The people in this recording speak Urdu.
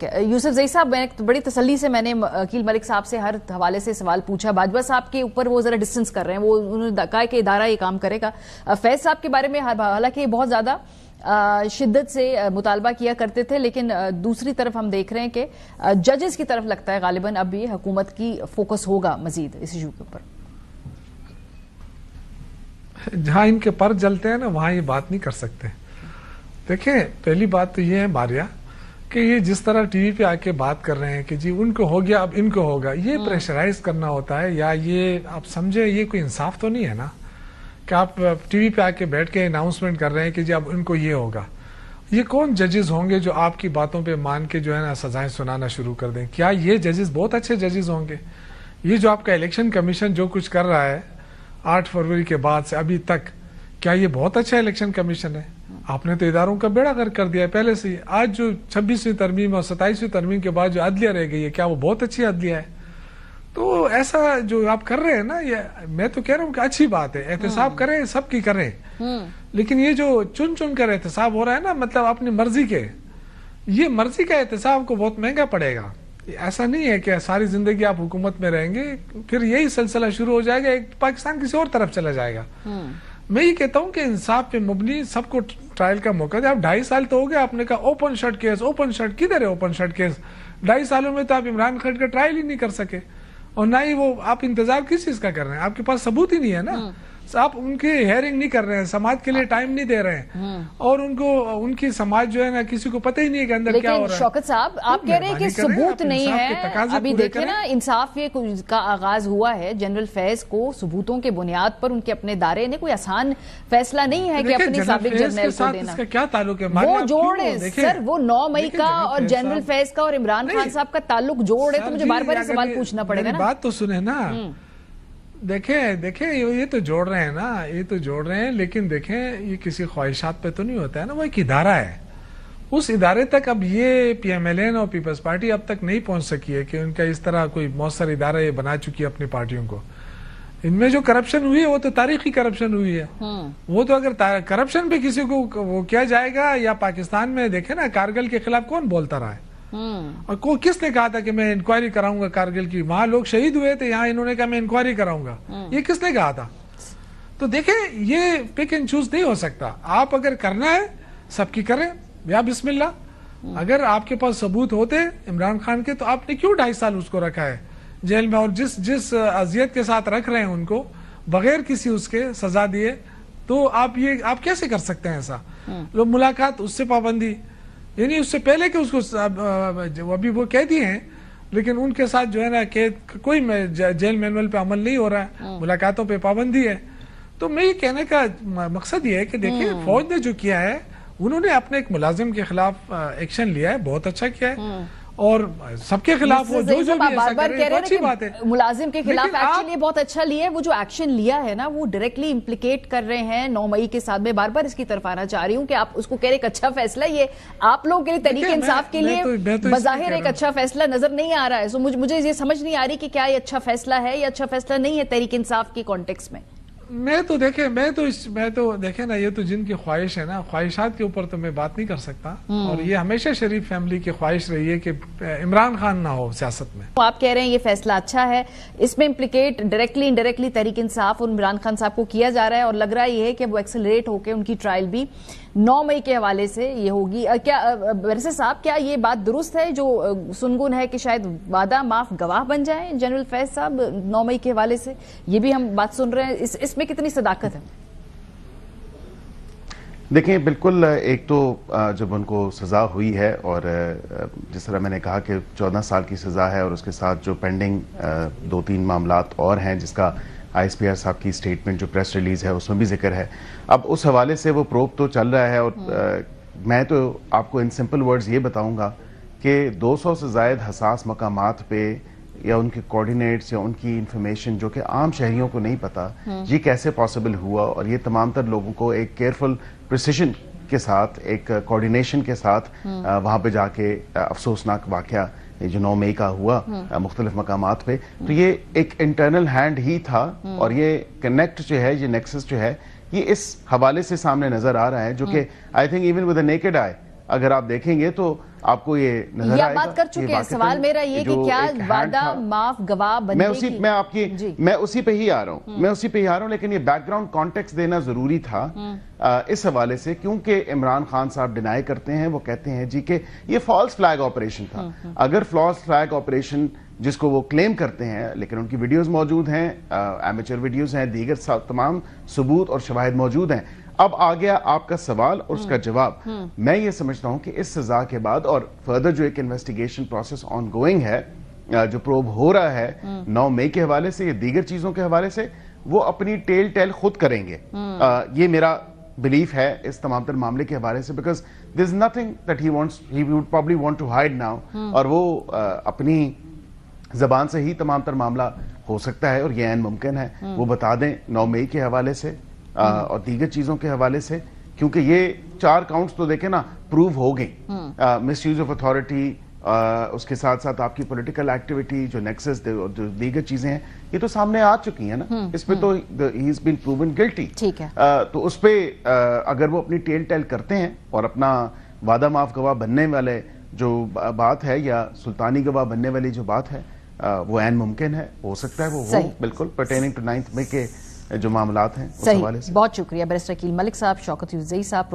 یوسف زئی صاحب، میں بڑی تسلی سے میں نے عقیل ملک صاحب سے ہر حوالے سے سوال پوچھا. باجوہ صاحب کے اوپر وہ ذرا ڈسٹنس کر رہے ہیں, وہ انہوں نے کہا کہ ادارہ یہ کام کرے گا. فیض صاحب کے بارے میں حالانکہ بہت زیادہ شدت سے مطالبہ کیا کرتے تھے, لیکن دوسری طرف ہم دیکھ رہے ہیں کہ ججز کی طرف لگتا ہے غالباً اب یہ حکومت کی فوکس ہوگا مزید اس ایشو کے اوپر. جہاں ان کے پر جلتے ہیں نا وہاں یہ بات نہیں کر سکتے. دیکھیں, پہلی بات تو یہ ہے ماریا کہ یہ جس طرح ٹی وی پہ آ کے بات کر رہے ہیں کہ جی ان کو ہو گیا اب ان کو ہوگا, یہ پریشرائز کرنا ہوتا ہے, یا یہ آپ سمجھے یہ کوئی انصاف تو نہیں ہے نا کہ آپ ٹی وی پہ آ کے بیٹھ کے اناؤنسمنٹ کر رہے ہیں کہ جی اب ان کو یہ ہوگا. یہ کون ججز ہوں گے جو آپ کی باتوں پہ مان کے جو ہے نا سزائیں سنانا شروع کر دیں؟ کیا یہ ججز بہت اچھے ججز ہوں گے؟ یہ جو آپ کا الیکشن کمیشن جو کچھ کر رہا ہے 8 فروری کے بعد سے ابھی تک, کیا یہ بہت اچھا الیکشن کمیشن ہے؟ آپ نے تو اداروں کا بیڑا غرق کر دیا ہے پہلے سے. آج جو 26ویں ترمیم اور 27ویں ترمیم کے بعد جو عدلیہ رہ گئی ہے, کیا وہ بہت اچھی عدلیہ ہے؟ تو ایسا جو آپ کر رہے ہیں نا, یہ میں تو کہہ رہا ہوں کہ اچھی بات ہے, احتساب کریں, سب کی کریں, لیکن یہ جو چن کر احتساب ہو رہا ہے نا, مطلب اپنی مرضی کے, یہ مرضی کا احتساب کو بہت مہنگا پڑے گا. ایسا نہیں ہے کہ ساری زندگی آپ حکومت میں رہیں گے, پھر یہی سلسلہ شروع ہو جائے گا, ایک پاکستان کسی اور طرف چلا جائے گا. میں یہ کہتا ہوں کہ انصاف پہ مبنی سب کو ٹرائل کا موقع دے. آپ 2.5 سال تو ہو گیا, آپ نے کہا open shut case, open shut کدھر ہے اوپن شٹ کیس؟ 2.5 سالوں میں تو آپ عمران خان کا ٹرائل ہی نہیں کر سکے, اور نہ ہی وہ آپ انتظار کس چیز کا کر رہے ہیں؟ آپ کے پاس ثبوت ہی نہیں ہے نا. آپ ان کی ہیئرنگ نہیں کر رہے ہیں, سماج کے لیے ٹائم نہیں دے رہے ہیں, اور ان کو ان کی سماج جو ہے نا کسی کو پتہ ہی نہیں ہے کہ اندر کیا ہو رہا ہے. لیکن شوکت صاحب آپ کہہ رہے ہیں کہ ثبوت نہیں ہے. ابھی دیکھیں نا, انصاف کا آغاز ہوا ہے. جنرل فیض کو ثبوتوں کے بنیاد پر ان کے اپنے ادارے نے, کوئی آسان فیصلہ نہیں ہے کہ اپنے سابق جرنیل کو دینا. اس کا کیا تعلق ہے؟ وہ جوڑ ہے سر, وہ 9 مئی کا اور جنرل فیض کا اور عمران خان صاحب کا تعلق جوڑ ہے, تو مجھے بار بار یہ سوال پوچھنا پڑے گا نا. بات تو سنیں نا, دیکھیں یہ تو جوڑ رہے ہیں نا, یہ تو جوڑ رہے ہیں, لیکن دیکھیں یہ کسی خواہشات پہ تو نہیں ہوتا ہے نا. وہ ایک ادارہ ہے, اس ادارے تک اب یہ پی ایم ایل این اور پیپلز پارٹی اب تک نہیں پہنچ سکی ہے کہ ان کا اس طرح کوئی مؤثر ادارہ یہ بنا چکی ہے اپنی پارٹیوں کو. ان میں جو کرپشن ہوئی ہے وہ تو تاریخی کرپشن ہوئی ہے. وہ تو اگر کرپشن پہ کسی کو وہ کیا جائے گا, یا پاکستان میں دیکھیں نا کارگل کے خلاف کون بولتا رہا ہے, اور کس نے کہا تھا کہ میں انکوائری کراؤں گا کارگل کی؟ وہاں لوگ شہید ہوئے تھے, یہاں انہوں نے کہا میں انکوائری کراؤں گا. یہ کس نے کہا تھا؟ تو دیکھیں یہ پک اینڈ چوز نہیں ہو سکتا. آپ اگر کرنا ہے سب کی کریں, یا بسم اللہ. اگر آپ کے پاس ثبوت ہوتے عمران خان کے, تو آپ نے کیوں 2.5 سال اس کو رکھا ہے جیل میں, اور جس اذیت کے ساتھ رکھ رہے ہیں ان کو بغیر کسی اس کے سزا دیے, تو آپ کیسے کر سکتے ہیں ایسا؟ لوگ ملاقات اس سے پابندی, یعنی اس سے پہلے کہ اس کو ابھی وہ قیدی ہیں, لیکن ان کے ساتھ جو ہے نا کوئی جیل مینول پہ عمل نہیں ہو رہا ہے, ملاقاتوں پہ پابندی ہے. تو میں یہ کہنے کا مقصد یہ ہے کہ دیکھیں فوج نے جو کیا ہے, انہوں نے اپنے ایک ملازم کے خلاف ایکشن لیا ہے, بہت اچھا کیا ہے, اور سب کے خلاف وہ جو بھی ایسا کرے اچھی بات ہے. ملازم کے خلاف ایکشن یہ بہت اچھا لیا ہے. وہ جو ایکشن لیا ہے نا, وہ ڈائریکٹلی امپلیکیٹ کر رہے ہیں 9 مئی کے ساتھ. میں بار بار اس کی طرف آنا چاہ رہی ہوں کہ آپ اس کو کہہ رہے ایک اچھا فیصلہ, یہ آپ لوگوں کے لیے تحریک انصاف کے لیے بظاہر ایک اچھا فیصلہ نظر نہیں آ رہا ہے. سو مجھے یہ سمجھ نہیں آ رہی کہ کیا یہ اچھا فیصلہ ہے یا اچھا فیصلہ نہیں ہے تحریک انصاف کی کانٹیکس میں. میں تو دیکھیں نا, یہ تو جن کی خواہش ہے نا, خواہشات کے اوپر تو میں بات نہیں کر سکتا, اور یہ ہمیشہ شریف فیملی کی خواہش رہی ہے کہ عمران خان نہ ہو سیاست میں. آپ کہہ رہے ہیں یہ فیصلہ اچھا ہے, اس میں implicate directly indirectly Tehreek Insaf اور عمران خان صاحب کو کیا جا رہا ہے, اور لگ رہا یہ ہے کہ وہ ایکسلریٹ ہو کے ان کی ٹرائل بھی 9 مئی کے حوالے سے یہ ہوگی. کیا بیرسٹر صاحب, کیا یہ بات درست ہے جو سنگن ہے کہ شاید وعدہ معاف گواہ بن جائیں جنرل فیض صاحب 9 مئی کے حوالے سے؟ یہ بھی ہم بات سن رہے ہیں, اس میں کتنی صداقت ہے؟ دیکھیں بالکل, ایک تو جب ان کو سزا ہوئی ہے, اور جس طرح میں نے کہا کہ 14 سال کی سزا ہے, اور اس کے ساتھ جو پینڈنگ 2-3 معاملات اور ہیں جس کا آئی ایس پی آر صاحب کی سٹیٹمنٹ جو پریس ریلیز ہے اس میں بھی ذکر ہے. اب اس حوالے سے وہ پروب تو چل رہا ہے, اور میں تو آپ کو ان سمپل ورڈز یہ بتاؤں گا کہ 200 سے زائد حساس مقامات پہ, یا ان کے کوارڈینیٹس یا ان کی انفارمیشن جو کہ عام شہریوں کو نہیں پتا, یہ کیسے پاسبل ہوا, اور یہ تمام تر لوگوں کو ایک کیئرفل پریسیشن کے ساتھ, ایک کوارڈینیشن کے ساتھ وہاں پہ جا کے افسوسناک واقعہ جو 9 مئی کا ہوا مختلف مقامات پہ, تو یہ ایک انٹرنل ہینڈ ہی تھا, اور یہ کنیکٹ جو ہے, یہ نیکسس جو ہے, یہ اس حوالے سے سامنے نظر آ رہا ہے, جو کہ I think even with a naked eye اگر آپ دیکھیں گے تو آپ کو یہ نظر آئے گا؟ بات کر چکے ہیں. سوال میرا یہ کہ کیا وعدہ معاف گواہ بننے کی میں اسی پہ ہی آ رہا ہوں لیکن یہ بیک گراؤنڈ کانٹیکس دینا ضروری تھا اس حوالے سے، کیونکہ عمران خان صاحب ڈینائی کرتے ہیں، وہ کہتے ہیں جی کہ یہ فالس فلیگ آپریشن تھا. اگر فالس فلیگ آپریشن جس کو وہ کلیم کرتے ہیں، لیکن ان کی ویڈیوز موجود ہیں، ایمیچر ویڈیوز ہیں، دیگر تمام ثبوت اور شواہد موجود ہیں. اب آ گیا آپ کا سوال اور اس کا جواب. میں یہ سمجھتا ہوں کہ اس سزا کے بعد اور فردر جو ایک انویسٹیگیشن پروسیس آن گوئنگ ہے، جو پروب ہو رہا ہے 9 مئی کے حوالے سے یا دیگر چیزوں کے حوالے سے، وہ اپنی ٹیل خود کریں گے. یہ میرا بلیف ہے اس تمام تر معاملے کے حوالے سے، because there is nothing that he would probably want to hide now, اور وہ اپنی زبان سے ہی تمام تر معاملہ ہو سکتا ہے اور یہ عین ممکن ہے وہ بتا دیں 9 مئی کے حوالے سے اور دیگر چیزوں کے حوالے سے، کیونکہ یہ 4 کاؤنٹس تو دیکھیں نا پروو ہو گئی. مس یوز آف اتھارٹی، اس کے ساتھ ساتھ آپ کی پولیٹیکل ایکٹیویٹی، جو نیکسس، جو دیگر چیزیں ہیں، یہ تو سامنے آ چکی ہیں نا. اس پہ تو ہی از بین پروون گلٹی. تو اس پہ اگر وہ اپنی ٹیل کرتے ہیں اور اپنا وعدہ معاف گواہ بننے والے جو بات ہے یا سلطانی گواہ بننے والی جو بات ہے، وہ عین ممکن ہے، ہو سکتا ہے وہ ہو بالکل پرٹیننگ ٹو 9 مئی کے جو معاملات ہیں اس حوالے سے. بہت شکریہ بیرسٹر عقیل ملک صاحب، شوکت یوسفزئی صاحب.